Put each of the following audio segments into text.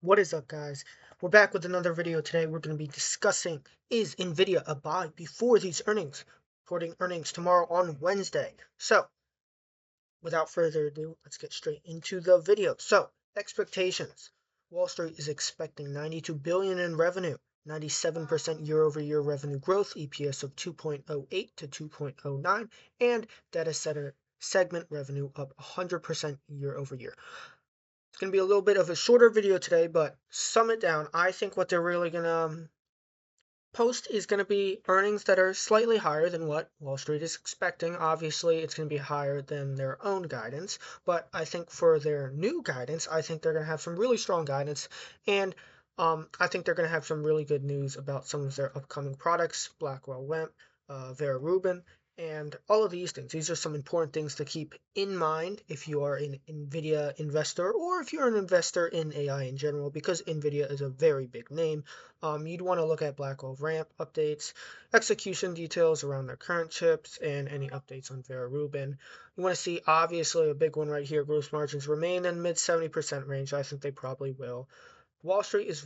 What is up, guys? We're back with another video. Today we're going to be discussing, is NVIDIA a buy before these earnings? Reporting earnings tomorrow on Wednesday. So without further ado, let's get straight into the video. So expectations. Wall Street is expecting 92 billion in revenue, 97% year-over-year revenue growth, EPS of 2.08 to 2.09, and data center segment revenue up 100% year-over-year. It's going to be a little bit of a shorter video today, but sum it down. I think what they're really going to post is going to be earnings that are slightly higher than what Wall Street is expecting. Obviously, it's going to be higher than their own guidance, but I think for their new guidance, I think they're going to have some really strong guidance, and I think they're going to have some really good news about some of their upcoming products, Blackwell WEMP, Vera Rubin, and all of these things. These are some important things to keep in mind if you are an NVIDIA investor or if you're an investor in AI in general, because NVIDIA is a very big name. You'd want to look at Blackwell ramp updates, execution details around their current chips, and any updates on Vera Rubin. You want to see, obviously, a big one right here, gross margins remain in mid 70% range. I think they probably will. Wall Street is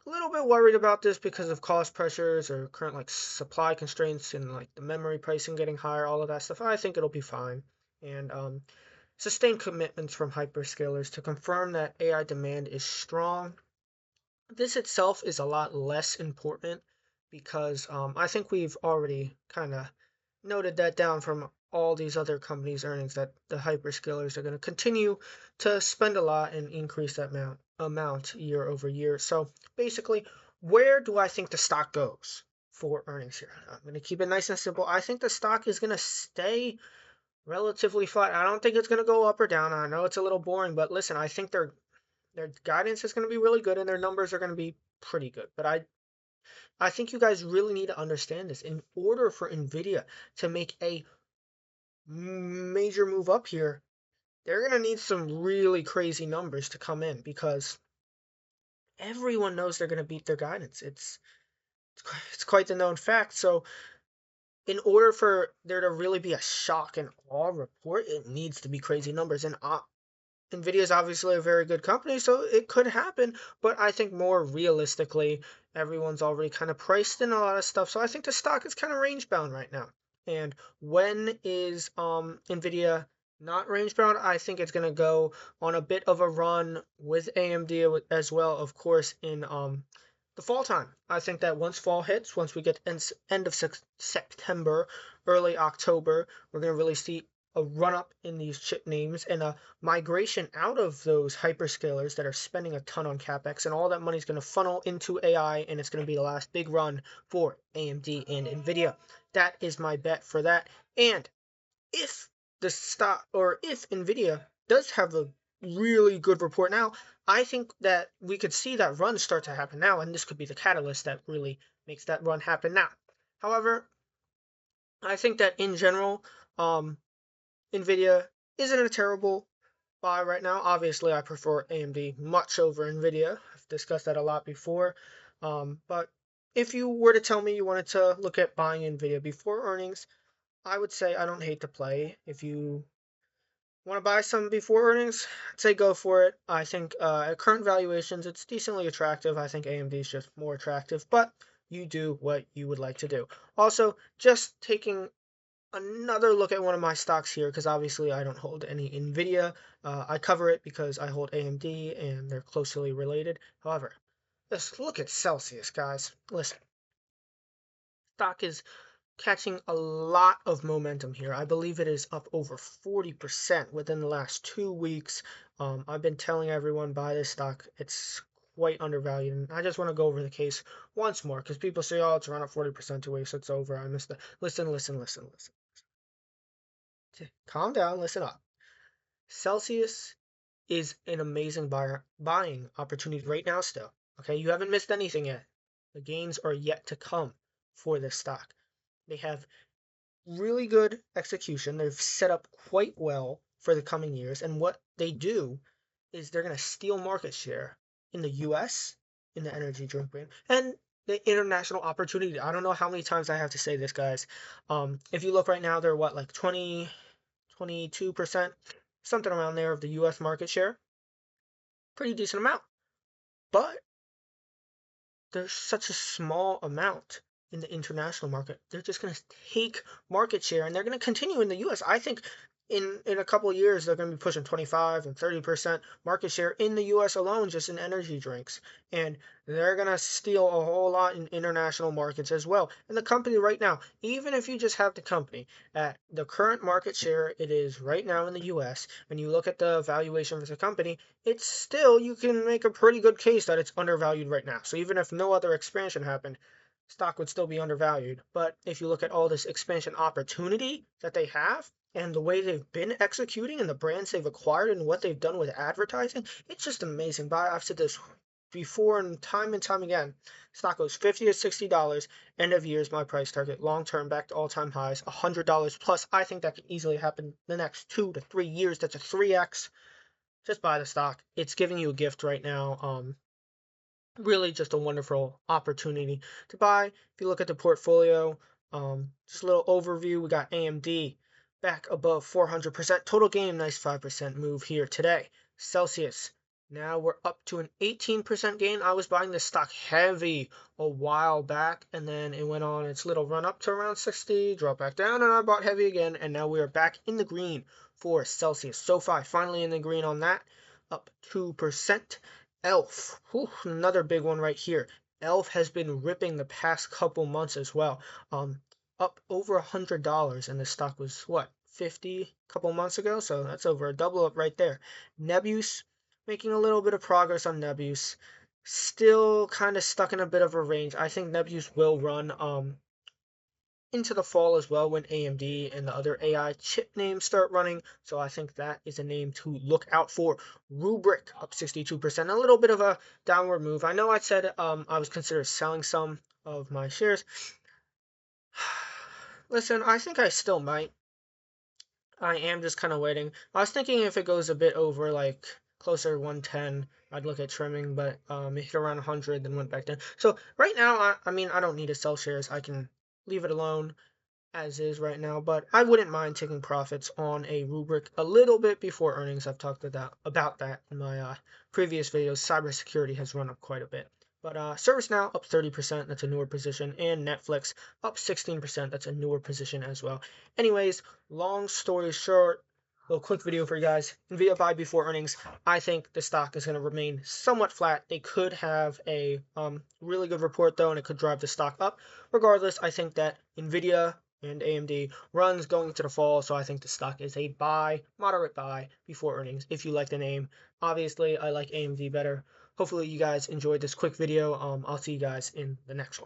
a little bit worried about this because of cost pressures or current supply constraints and the memory pricing getting higher, all of that stuff. I think it'll be fine. And sustained commitments from hyperscalers to confirm that AI demand is strong. This itself is a lot less important because I think we've already kind of noted that down from all these other companies' earnings that the hyperscalers are going to continue to spend a lot and increase that amount year over year. So basically, where do I think the stock goes for earnings here? I'm going to keep it nice and simple. I think the stock is going to stay relatively flat. I don't think it's going to go up or down. I know it's a little boring, but listen, I think their guidance is going to be really good and their numbers are going to be pretty good. But I think you guys really need to understand this. In order for NVIDIA to make a major move up here, they're going to need some really crazy numbers to come in because everyone knows they're going to beat their guidance. It's quite the known fact. So in order for there to really be a shock and awe report, it needs to be crazy numbers. And NVIDIA is obviously a very good company, so it could happen. But I think more realistically, everyone's already kind of priced in a lot of stuff. So I think the stock is kind of range bound right now. And when is NVIDIA not range bound? I think it's going to go on a bit of a run with AMD as well, of course, in the fall time. I think that once fall hits, once we get end of September, early October, we're going to really see a run up in these chip names and a migration out of those hyperscalers that are spending a ton on capex, and all that money is going to funnel into AI, and it's going to be the last big run for AMD and NVIDIA. That is my bet for that. And if the stock or if NVIDIA does have a really good report now, I think that we could see that run start to happen now, and this could be the catalyst that really makes that run happen now. However, I think that in general, NVIDIA isn't a terrible buy right now. Obviously, I prefer AMD much over NVIDIA. I've discussed that a lot before. But if you were to tell me you wanted to look at buying NVIDIA before earnings, I would say I don't hate to play. If you want to buy some before earnings, I'd say go for it. I think at current valuations, it's decently attractive. I think AMD is just more attractive, but you do what you would like to do. Also, just taking another look at one of my stocks here, because obviously I don't hold any NVIDIA. I cover it because I hold AMD and they're closely related. However, let's look at Celsius, guys. Listen, stock is catching a lot of momentum here. I believe it is up over 40% within the last 2 weeks. I've been telling everyone buy this stock. It's quite undervalued, and I just want to go over the case once more because people say, "Oh, it's around at 40% 2 weeks, so it's over." I missed it. Listen. Calm down. Listen up. Celsius is an amazing buying opportunity right now. Still, okay, you haven't missed anything yet. The gains are yet to come for this stock. They have really good execution. They've set up quite well for the coming years. And what they do is they're going to steal market share in the US, in the energy drink brand, and the international opportunity. I don't know how many times I have to say this, guys. If you look right now, they're what, like 20, 22%, something around there of the US market share. Pretty decent amount. but there's such a small amount in the international market. They're just going to take market share, and they're going to continue in the U.S. I think in a couple of years they're going to be pushing 25 and 30% market share in the U.S. alone, just in energy drinks, and they're going to steal a whole lot in international markets as well. And the company right now, even if you just have the company at the current market share it is right now in the U.S., and you look at the valuation of the company, it's still, you can make a pretty good case that it's undervalued right now. So even if no other expansion happened, stock would still be undervalued. But if you look at all this expansion opportunity that they have, and the way they've been executing, and the brands they've acquired, and what they've done with advertising, it's just amazing. But I've said this before and time again. Stock goes $50 to $60. End of year is my price target. Long term, back to all time highs. $100 plus. I think that could easily happen the next 2 to 3 years. That's a 3x. Just buy the stock. It's giving you a gift right now. Really just a wonderful opportunity to buy. If you look at the portfolio, just a little overview. We got AMD back above 400%. Total gain, nice 5% move here today. Celsius, now we're up to an 18% gain. I was buying this stock heavy a while back, and then it went on its little run up to around 60, dropped back down, and I bought heavy again, and now we are back in the green for Celsius. SoFi finally in the green on that, up 2%. Elf, whew, another big one right here. Elf has been ripping the past couple months as well. Up over $100, and the stock was what, 50 a couple months ago? So that's over a double up right there. Nebius, making a little bit of progress on Nebius. Still kind of stuck in a bit of a range. I think Nebius will run into the fall as well when AMD and the other AI chip names start running. So I think that is a name to look out for. Rubrik up 62%, a little bit of a downward move. I know I said I was considering selling some of my shares. Listen, I think I still might. I am just kind of waiting. I was thinking if it goes a bit over, like closer to 110, I'd look at trimming, but it hit around 100, then went back down. So right now, I mean, I don't need to sell shares. I can leave it alone as is right now, but I wouldn't mind taking profits on a Rubrik a little bit before earnings. I've talked about that in my previous videos. Cybersecurity has run up quite a bit. But ServiceNow up 30%, that's a newer position, and Netflix up 16%, that's a newer position as well. Anyways, long story short, a little quick video for you guys. NVIDIA buy before earnings. I think the stock is going to remain somewhat flat. They could have a really good report though, and it could drive the stock up. Regardless, I think that NVIDIA and AMD runs going into the fall, so I think the stock is a buy, moderate buy before earnings if you like the name. Obviously, I like AMD better. Hopefully you guys enjoyed this quick video. I'll see you guys in the next one.